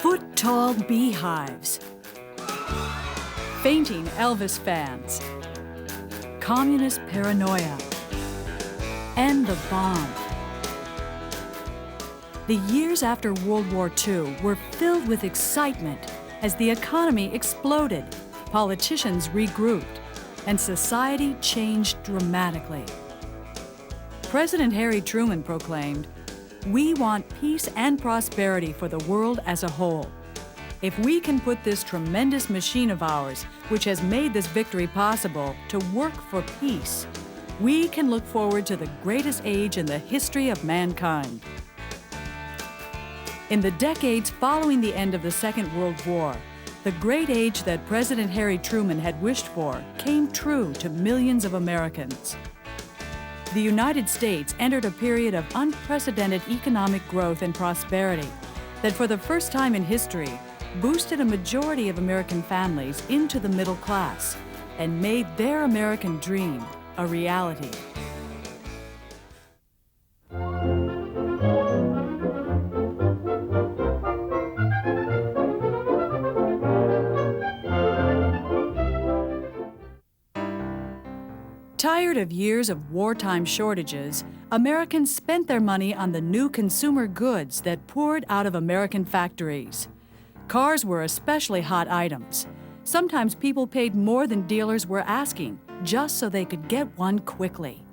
foot-tall beehives, fainting Elvis fans, communist paranoia, and the bomb. The years after World War II were filled with excitement as the economy exploded, politicians regrouped, and society changed dramatically. President Harry Truman proclaimed, "We want peace and prosperity for the world as a whole. If we can put this tremendous machine of ours, which has made this victory possible, to work for peace, we can look forward to the greatest age in the history of mankind." In the decades following the end of the Second World War, the great age that President Harry Truman had wished for came true to millions of Americans. The United States entered a period of unprecedented economic growth and prosperity that, for the first time in history, boosted a majority of American families into the middle class and made their American dream a reality. Tired of years of wartime shortages, Americans spent their money on the new consumer goods that poured out of American factories. Cars were especially hot items. Sometimes people paid more than dealers were asking, just so they could get one quickly.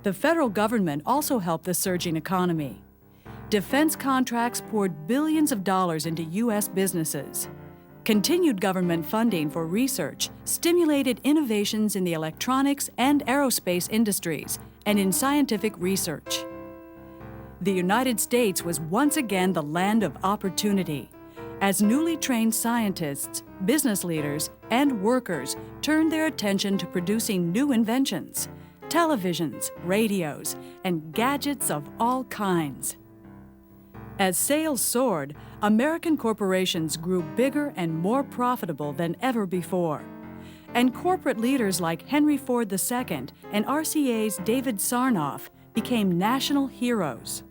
The federal government also helped the surging economy. Defense contracts poured billions of dollars into U.S. businesses. Continued government funding for research stimulated innovations in the electronics and aerospace industries and in scientific research. The United States was once again the land of opportunity, as newly trained scientists, business leaders, and workers turned their attention to producing new inventions, televisions, radios, and gadgets of all kinds. As sales soared, American corporations grew bigger and more profitable than ever before. And corporate leaders like Henry Ford II and RCA's David Sarnoff became national heroes.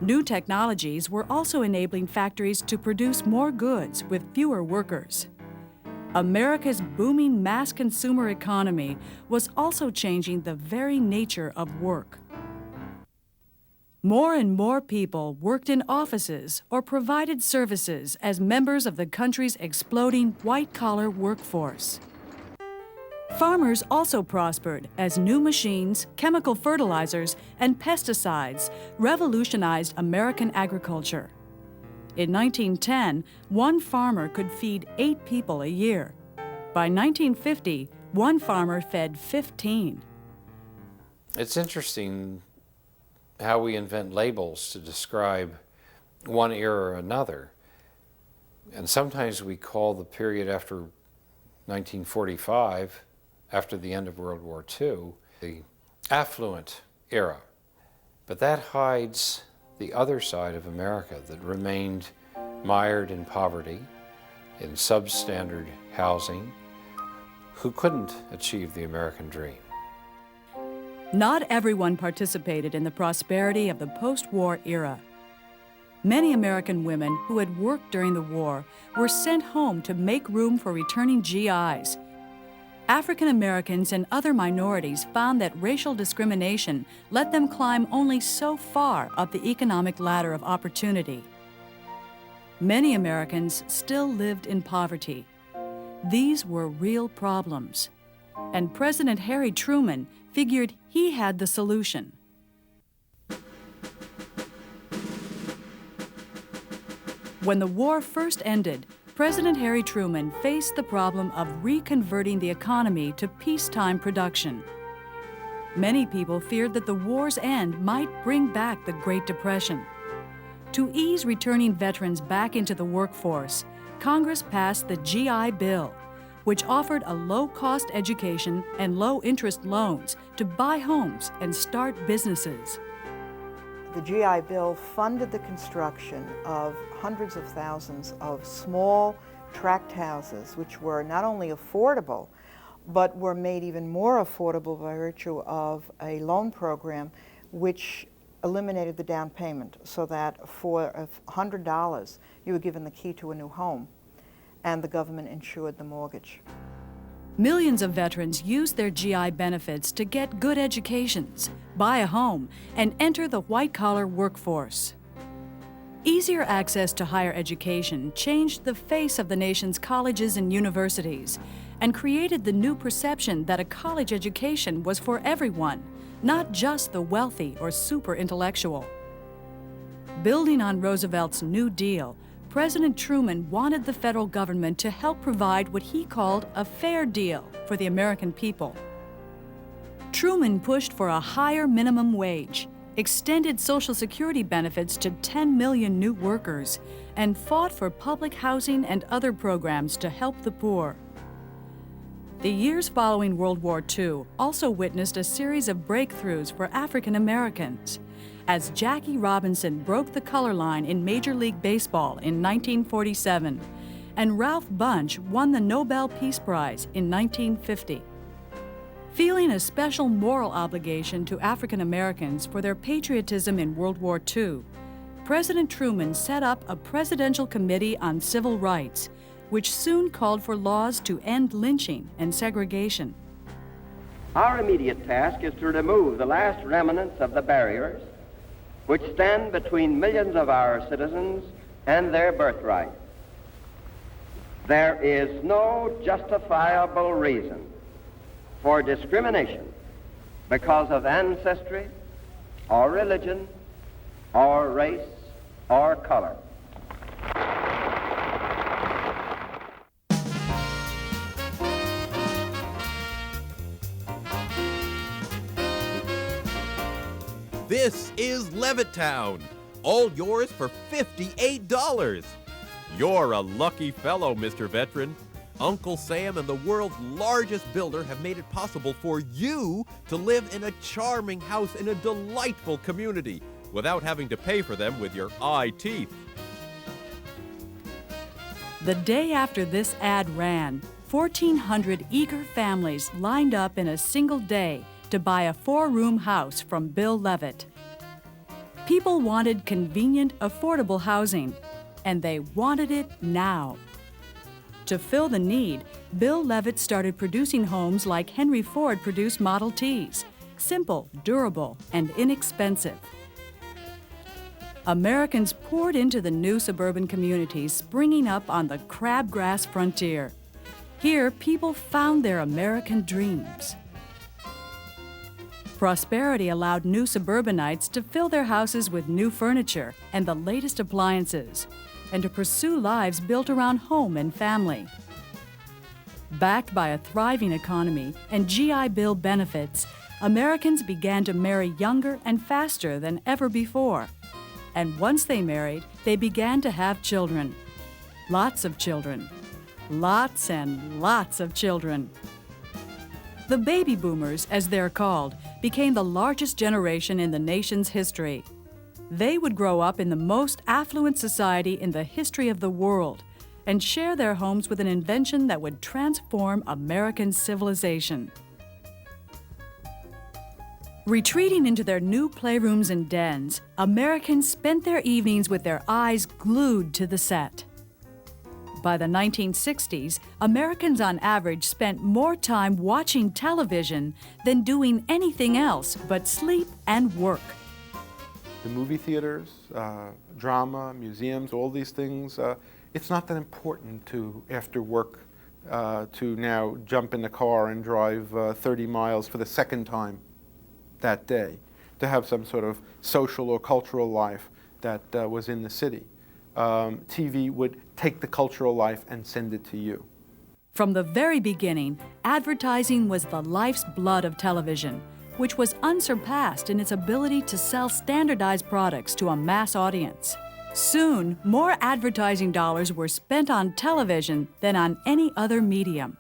New technologies were also enabling factories to produce more goods with fewer workers. America's booming mass consumer economy was also changing the very nature of work. More and more people worked in offices or provided services as members of the country's exploding white-collar workforce. Farmers also prospered as new machines, chemical fertilizers, and pesticides revolutionized American agriculture. In 1910, one farmer could feed 8 people a year. By 1950, one farmer fed 15. It's interesting how we invent labels to describe one era or another. And sometimes we call the period after 1945, after the end of World War II, the affluent era. But that hides the other side of America that remained mired in poverty, in substandard housing, who couldn't achieve the American dream. Not everyone participated in the prosperity of the post-war era. Many American women who had worked during the war were sent home to make room for returning GIs. African Americans and other minorities found that racial discrimination let them climb only so far up the economic ladder of opportunity. Many Americans still lived in poverty. These were real problems, and President Harry Truman figured he had the solution. When the war first ended, President Harry Truman faced the problem of reconverting the economy to peacetime production. Many people feared that the war's end might bring back the Great Depression. To ease returning veterans back into the workforce, Congress passed the GI Bill, which offered a low-cost education and low-interest loans to buy homes and start businesses. The GI Bill funded the construction of hundreds of thousands of small tract houses, which were not only affordable, but were made even more affordable by virtue of a loan program which eliminated the down payment so that for $100 you were given the key to a new home and the government insured the mortgage. Millions of veterans used their GI benefits to get good educations, buy a home, and enter the white-collar workforce. Easier access to higher education changed the face of the nation's colleges and universities and created the new perception that a college education was for everyone, not just the wealthy or super intellectual. Building on Roosevelt's New Deal, President Truman wanted the federal government to help provide what he called a fair deal for the American people. Truman pushed for a higher minimum wage, extended Social Security benefits to 10 million new workers, and fought for public housing and other programs to help the poor. The years following World War II also witnessed a series of breakthroughs for African Americans, as Jackie Robinson broke the color line in Major League Baseball in 1947, and Ralph Bunche won the Nobel Peace Prize in 1950. Feeling a special moral obligation to African Americans for their patriotism in World War II, President Truman set up a Presidential Committee on Civil Rights, which soon called for laws to end lynching and segregation. Our immediate task is to remove the last remnants of the barriers which stand between millions of our citizens and their birthright. There is no justifiable reason for discrimination because of ancestry or religion or race or color. This is Levittown, all yours for $58. You're a lucky fellow, Mr. Veteran. Uncle Sam and the world's largest builder have made it possible for you to live in a charming house in a delightful community without having to pay for them with your eye teeth. The day after this ad ran, 1,400 eager families lined up in a single day to buy a 4-room house from Bill Levitt. People wanted convenient, affordable housing, and they wanted it now. To fill the need, Bill Levitt started producing homes like Henry Ford produced Model Ts, simple, durable, and inexpensive. Americans poured into the new suburban communities springing up on the crabgrass frontier. Here, people found their American dreams. Prosperity allowed new suburbanites to fill their houses with new furniture and the latest appliances, and to pursue lives built around home and family. Backed by a thriving economy and GI Bill benefits, Americans began to marry younger and faster than ever before. And once they married, they began to have children. Lots of children. Lots and lots of children. The baby boomers, as they're called, became the largest generation in the nation's history. They would grow up in the most affluent society in the history of the world and share their homes with an invention that would transform American civilization. Retreating into their new playrooms and dens, Americans spent their evenings with their eyes glued to the set. By the 1960s, Americans on average spent more time watching television than doing anything else but sleep and work. The movie theaters, drama, museums, all these things, it's not that important to, after work, to now jump in the car and drive 30 miles for the second time that day, to have some sort of social or cultural life that was in the city. TV would take the cultural life and send it to you. From the very beginning, advertising was the life's blood of television, which was unsurpassed in its ability to sell standardized products to a mass audience. Soon, more advertising dollars were spent on television than on any other medium.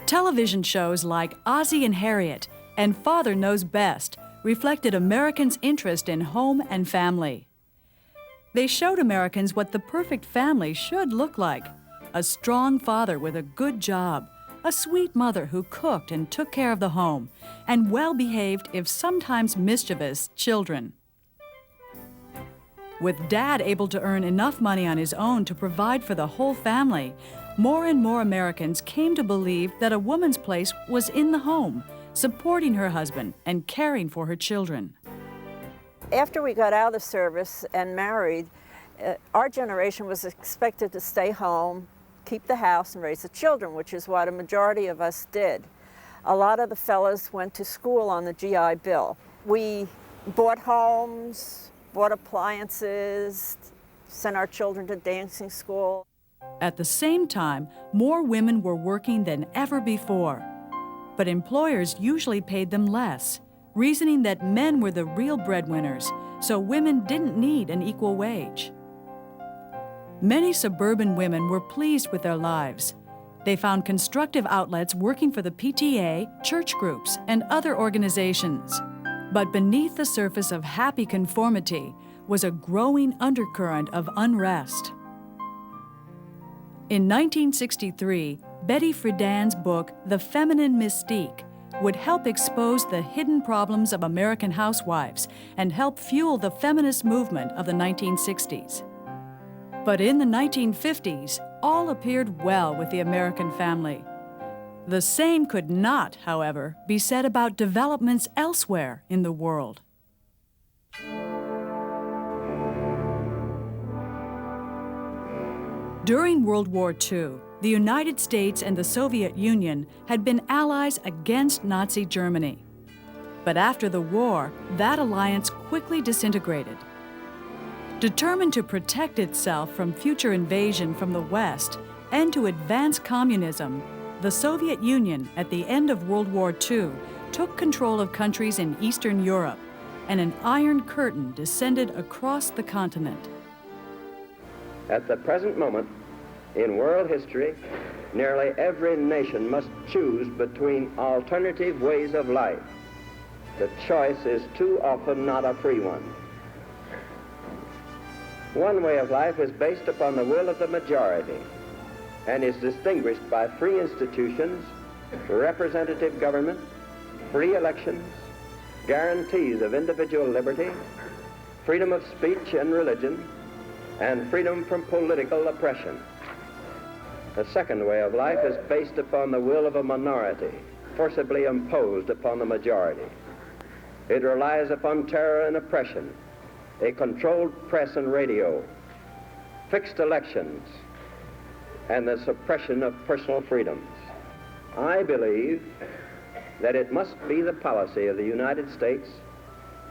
Television shows like Ozzie and Harriet and Father Knows Best reflected Americans' interest in home and family. They showed Americans what the perfect family should look like: a strong father with a good job, a sweet mother who cooked and took care of the home, and well-behaved, if sometimes mischievous, children. With Dad able to earn enough money on his own to provide for the whole family, more and more Americans came to believe that a woman's place was in the home, supporting her husband and caring for her children. After we got out of the service and married, our generation was expected to stay home, keep the house, and raise the children, which is what a majority of us did. A lot of the fellas went to school on the GI Bill. We bought homes, bought appliances, sent our children to dancing school. At the same time, more women were working than ever before. But employers usually paid them less, reasoning that men were the real breadwinners, so women didn't need an equal wage. Many suburban women were pleased with their lives. They found constructive outlets working for the PTA, church groups, and other organizations. But beneath the surface of happy conformity was a growing undercurrent of unrest. In 1963, Betty Friedan's book, The Feminine Mystique, would help expose the hidden problems of American housewives and help fuel the feminist movement of the 1960s. But in the 1950s, all appeared well with the American family. The same could not, however, be said about developments elsewhere in the world. During World War II, the United States and the Soviet Union had been allies against Nazi Germany. But after the war, that alliance quickly disintegrated. Determined to protect itself from future invasion from the West and to advance communism, the Soviet Union, at the end of World War II, took control of countries in Eastern Europe, and an Iron Curtain descended across the continent. At the present moment, in world history, nearly every nation must choose between alternative ways of life. The choice is too often not a free one. One way of life is based upon the will of the majority and is distinguished by free institutions, representative government, free elections, guarantees of individual liberty, freedom of speech and religion, and freedom from political oppression. The second way of life is based upon the will of a minority, forcibly imposed upon the majority. It relies upon terror and oppression, a controlled press and radio, fixed elections, and the suppression of personal freedoms. I believe that it must be the policy of the United States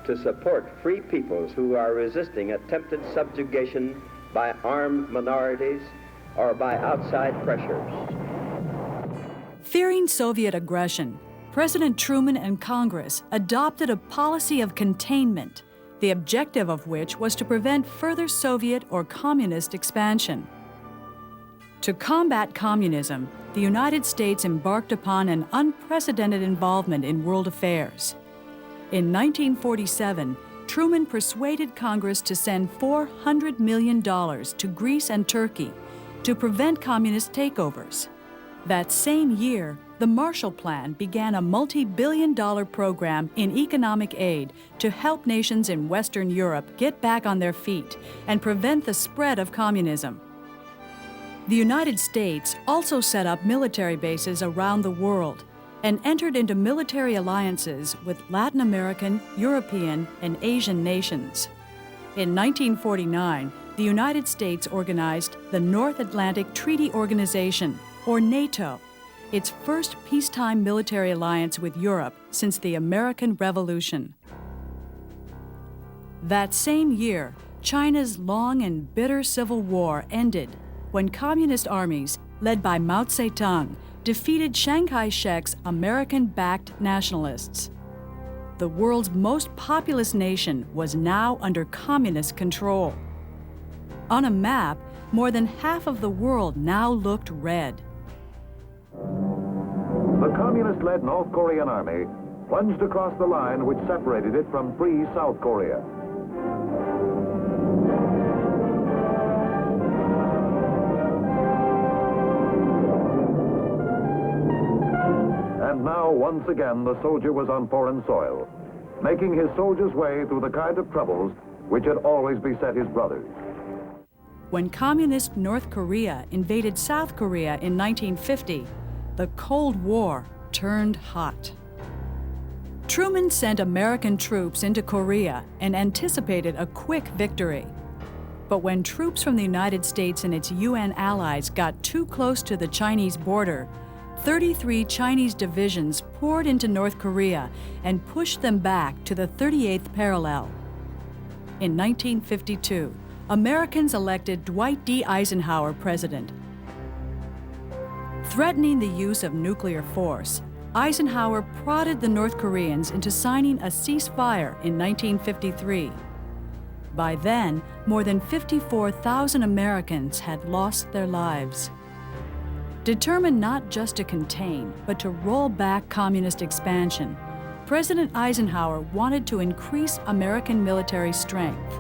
to support free peoples who are resisting attempted subjugation by armed minorities or by outside pressures. Fearing Soviet aggression, President Truman and Congress adopted a policy of containment, the objective of which was to prevent further Soviet or communist expansion. To combat communism, the United States embarked upon an unprecedented involvement in world affairs. In 1947, Truman persuaded Congress to send $400 million to Greece and Turkey to prevent communist takeovers. That same year, the Marshall Plan began a multi-billion-dollar program in economic aid to help nations in Western Europe get back on their feet and prevent the spread of communism. The United States also set up military bases around the world and entered into military alliances with Latin American, European, and Asian nations. In 1949, the United States organized the North Atlantic Treaty Organization, or NATO, its first peacetime military alliance with Europe since the American Revolution. That same year, China's long and bitter civil war ended when communist armies, led by Mao Zedong, defeated Chiang Kai-shek's American-backed nationalists. The world's most populous nation was now under communist control. On a map, more than half of the world now looked red. The communist-led North Korean army plunged across the line which separated it from free South Korea. And now, once again, the soldier was on foreign soil, making his soldier's way through the kind of troubles which had always beset his brothers. When communist North Korea invaded South Korea in 1950, the Cold War turned hot. Truman sent American troops into Korea and anticipated a quick victory. But when troops from the United States and its UN allies got too close to the Chinese border, 33 Chinese divisions poured into North Korea and pushed them back to the 38th parallel. In 1952, Americans elected Dwight D. Eisenhower president. Threatening the use of nuclear force, Eisenhower prodded the North Koreans into signing a ceasefire in 1953. By then, more than 54,000 Americans had lost their lives. Determined not just to contain, but to roll back communist expansion, President Eisenhower wanted to increase American military strength.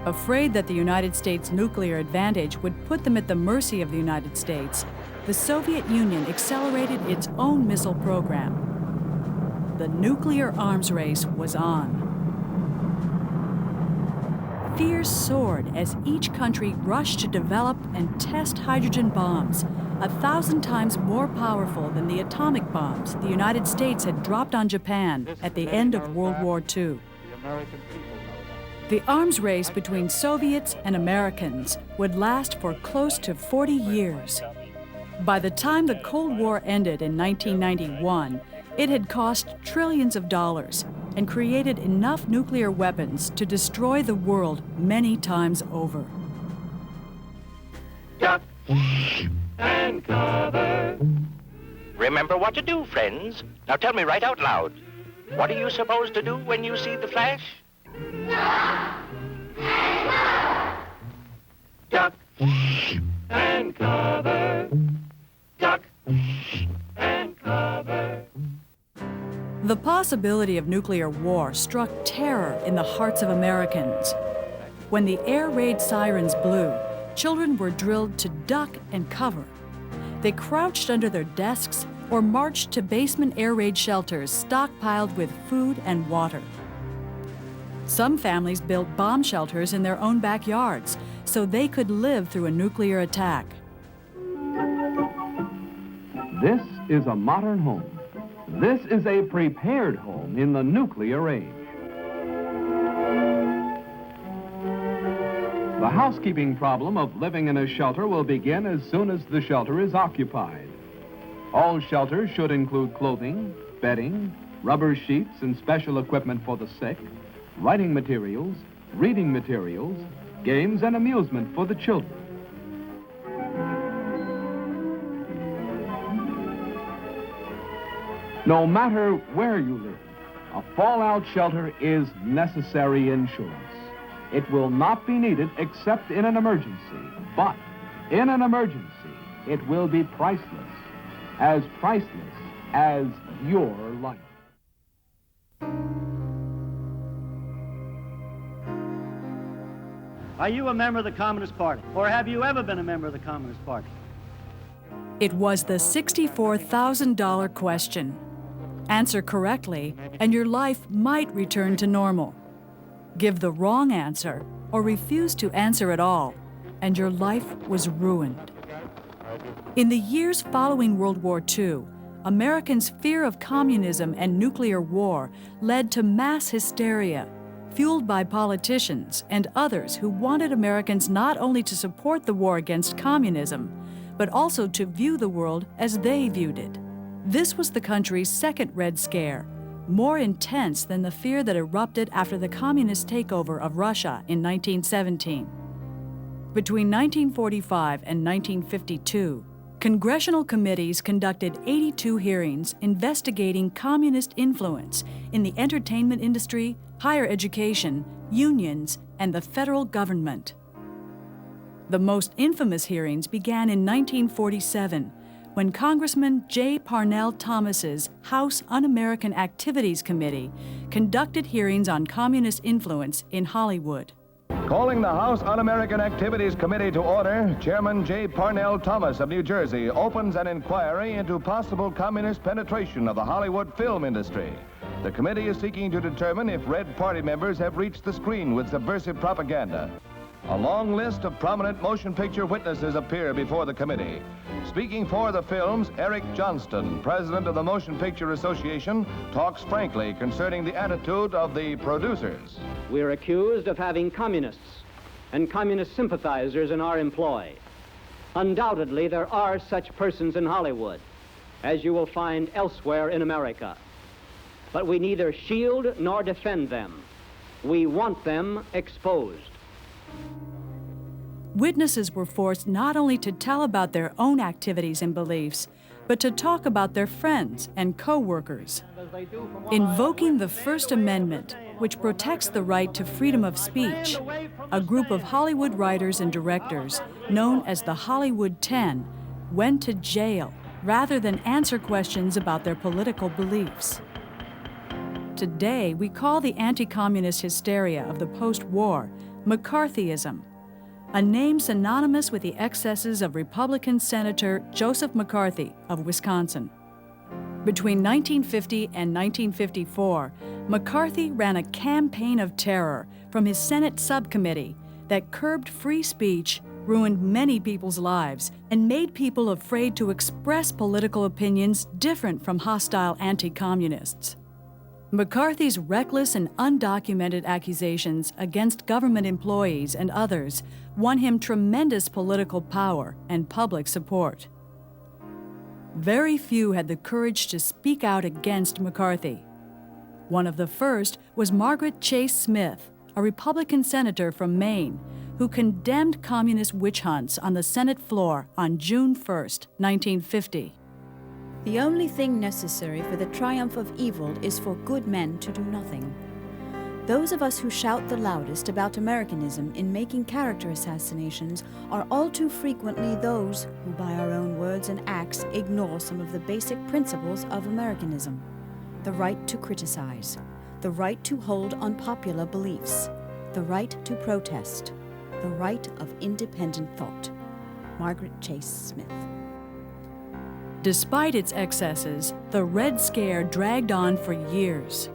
Afraid that the United States' nuclear advantage would put them at the mercy of the United States, the Soviet Union accelerated its own missile program. The nuclear arms race was on. Fears soared as each country rushed to develop and test hydrogen bombs, 1,000 times more powerful than the atomic bombs the United States had dropped on Japan at the end of World War II. The arms race between Soviets and Americans would last for close to 40 years. By the time the Cold War ended in 1991, it had cost trillions of dollars and created enough nuclear weapons to destroy the world many times over. Duck and cover. Remember what to do, friends. Now tell me right out loud. What are you supposed to do when you see the flash? Duck and cover. Duck and cover. The possibility of nuclear war struck terror in the hearts of Americans. When the air raid sirens blew, children were drilled to duck and cover. They crouched under their desks or marched to basement air raid shelters stockpiled with food and water. Some families built bomb shelters in their own backyards so they could live through a nuclear attack. This is a modern home. This is a prepared home in the nuclear age. The housekeeping problem of living in a shelter will begin as soon as the shelter is occupied. All shelters should include clothing, bedding, rubber sheets and special equipment for the sick, writing materials, reading materials, games and amusement for the children. No matter where you live, a fallout shelter is necessary insurance. It will not be needed except in an emergency, but in an emergency, it will be priceless as your life. Are you a member of the Communist Party? Or have you ever been a member of the Communist Party? It was the $64,000 question. Answer correctly, and your life might return to normal. Give the wrong answer, or refuse to answer at all, and your life was ruined. In the years following World War II, Americans' fear of communism and nuclear war led to mass hysteria, fueled by politicians and others who wanted Americans not only to support the war against communism, but also to view the world as they viewed it. This was the country's second Red Scare, more intense than the fear that erupted after the communist takeover of Russia in 1917. Between 1945 and 1952, congressional committees conducted 82 hearings investigating communist influence in the entertainment industry, higher education, unions, and the federal government. The most infamous hearings began in 1947, when Congressman J. Parnell Thomas's House Un-American Activities Committee conducted hearings on communist influence in Hollywood. Calling the House Un-American Activities Committee to order, Chairman J. Parnell Thomas of New Jersey opens an inquiry into possible communist penetration of the Hollywood film industry. The committee is seeking to determine if Red Party members have reached the screen with subversive propaganda. A long list of prominent motion picture witnesses appear before the committee. Speaking for the films, Eric Johnston, president of the Motion Picture Association, talks frankly concerning the attitude of the producers. We're accused of having communists and communist sympathizers in our employ. Undoubtedly, there are such persons in Hollywood, as you will find elsewhere in America. But we neither shield nor defend them. We want them exposed. Witnesses were forced not only to tell about their own activities and beliefs, but to talk about their friends and co-workers. Invoking the First Amendment, which protects the right to freedom of speech, a group of Hollywood writers and directors, known as the Hollywood 10, went to jail rather than answer questions about their political beliefs. Today, we call the anti-communist hysteria of the post-war McCarthyism, a name synonymous with the excesses of Republican Senator Joseph McCarthy of Wisconsin. Between 1950 and 1954, McCarthy ran a campaign of terror from his Senate subcommittee that curbed free speech, ruined many people's lives, and made people afraid to express political opinions different from hostile anti-communists. McCarthy's reckless and undocumented accusations against government employees and others won him tremendous political power and public support. Very few had the courage to speak out against McCarthy. One of the first was Margaret Chase Smith, a Republican senator from Maine, who condemned communist witch hunts on the Senate floor on June 1, 1950. The only thing necessary for the triumph of evil is for good men to do nothing. Those of us who shout the loudest about Americanism in making character assassinations are all too frequently those who, by our own words and acts, ignore some of the basic principles of Americanism. The right to criticize, the right to hold unpopular beliefs, the right to protest, the right of independent thought. Margaret Chase Smith. Despite its excesses, the Red Scare dragged on for years.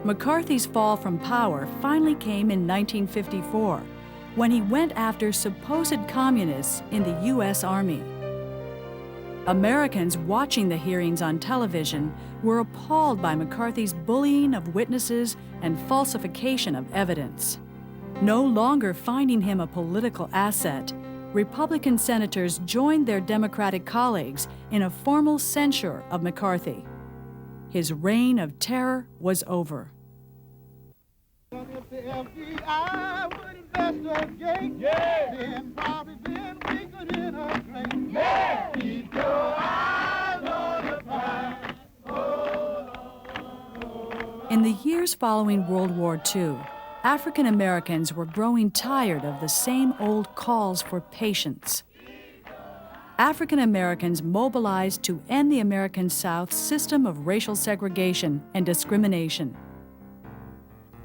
McCarthy's fall from power finally came in 1954, when he went after supposed communists in the U.S. Army. Americans watching the hearings on television were appalled by McCarthy's bullying of witnesses and falsification of evidence. No longer finding him a political asset, Republican senators joined their Democratic colleagues in a formal censure of McCarthy. His reign of terror was over. If the FBI would investigate, then probably then we could integrate. Keep your eyes on the prize. In the years following World War II, African Americans were growing tired of the same old calls for patience. African Americans mobilized to end the American South's system of racial segregation and discrimination.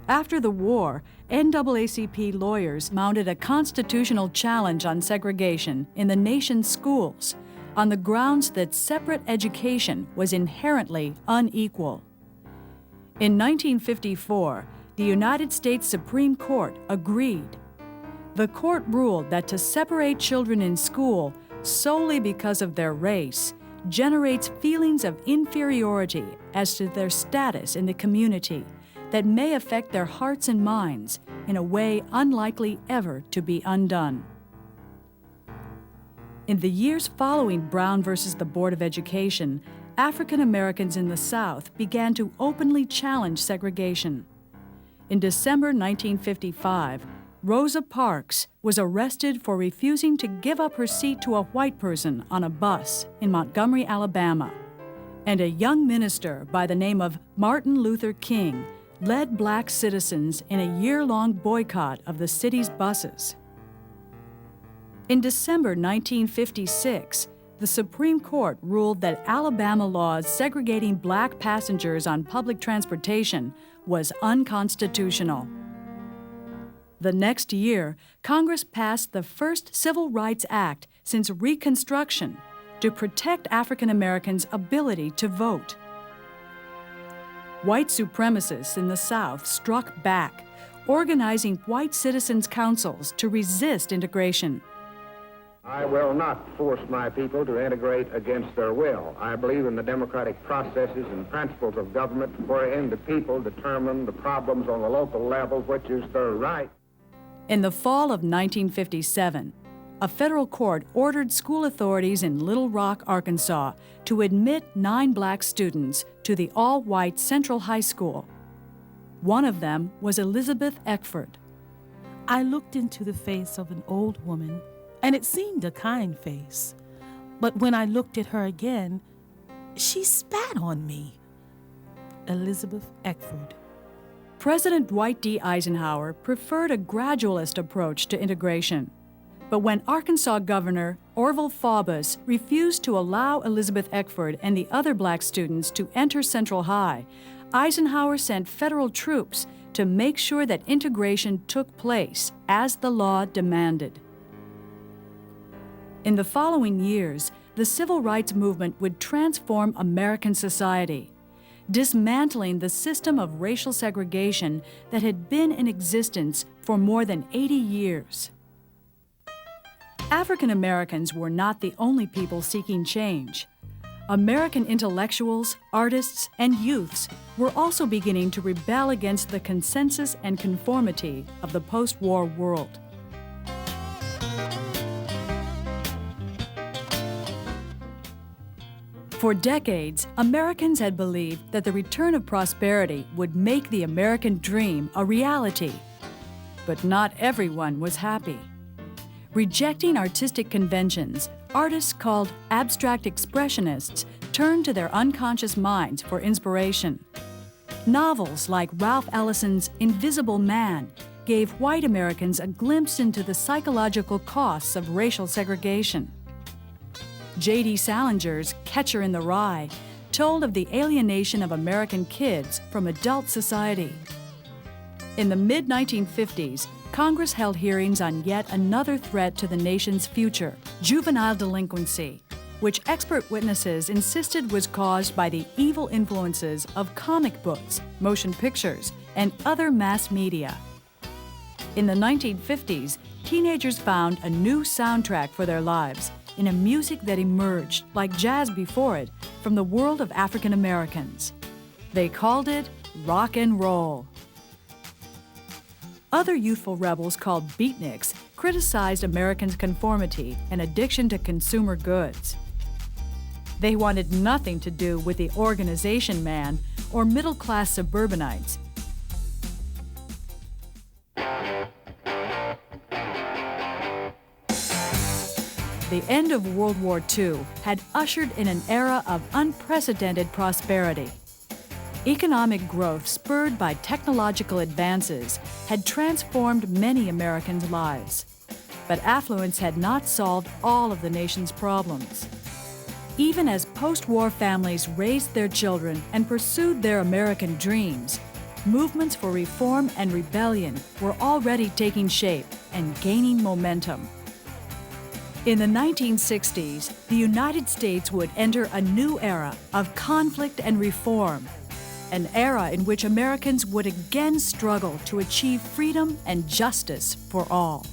After the war, NAACP lawyers mounted a constitutional challenge on segregation in the nation's schools on the grounds that separate education was inherently unequal. In 1954, the United States Supreme Court agreed. The court ruled that to separate children in school solely because of their race generates feelings of inferiority as to their status in the community that may affect their hearts and minds in a way unlikely ever to be undone. In the years following Brown versus the Board of Education, African Americans in the South began to openly challenge segregation. In December 1955, Rosa Parks was arrested for refusing to give up her seat to a white person on a bus in Montgomery, Alabama. And a young minister by the name of Martin Luther King led black citizens in a year-long boycott of the city's buses. In December 1956, the Supreme Court ruled that Alabama laws segregating black passengers on public transportation was unconstitutional. The next year, Congress passed the first Civil Rights Act since Reconstruction to protect African Americans' ability to vote. White supremacists in the South struck back, organizing white citizens' councils to resist integration. I will not force my people to integrate against their will. I believe in the democratic processes and principles of government wherein the people determine the problems on the local level, which is their right. In the fall of 1957, a federal court ordered school authorities in Little Rock, Arkansas, to admit 9 black students to the all-white Central High School. One of them was Elizabeth Eckford. I looked into the face of an old woman, and it seemed a kind face. But when I looked at her again, she spat on me. Elizabeth Eckford. President Dwight D. Eisenhower preferred a gradualist approach to integration. But when Arkansas Governor Orville Faubus refused to allow Elizabeth Eckford and the other black students to enter Central High, Eisenhower sent federal troops to make sure that integration took place as the law demanded. In the following years, the civil rights movement would transform American society, dismantling the system of racial segregation that had been in existence for more than 80 years. African Americans were not the only people seeking change. American intellectuals, artists, and youths were also beginning to rebel against the consensus and conformity of the post-war world. For decades, Americans had believed that the return of prosperity would make the American dream a reality. But not everyone was happy. Rejecting artistic conventions, artists called abstract expressionists turned to their unconscious minds for inspiration. Novels like Ralph Ellison's Invisible Man gave white Americans a glimpse into the psychological costs of racial segregation. J.D. Salinger's Catcher in the Rye told of the alienation of American kids from adult society. In the mid-1950s, Congress held hearings on yet another threat to the nation's future, juvenile delinquency, which expert witnesses insisted was caused by the evil influences of comic books, motion pictures, and other mass media. In the 1950s, teenagers found a new soundtrack for their lives in a music that emerged, like jazz before it, from the world of African Americans. They called it rock and roll. Other youthful rebels called beatniks criticized Americans' conformity and addiction to consumer goods. They wanted nothing to do with the organization man or middle-class suburbanites. The end of World War II had ushered in an era of unprecedented prosperity. Economic growth spurred by technological advances had transformed many Americans' lives. But affluence had not solved all of the nation's problems. Even as post-war families raised their children and pursued their American dreams, movements for reform and rebellion were already taking shape and gaining momentum. In the 1960s, the United States would enter a new era of conflict and reform, an era in which Americans would again struggle to achieve freedom and justice for all.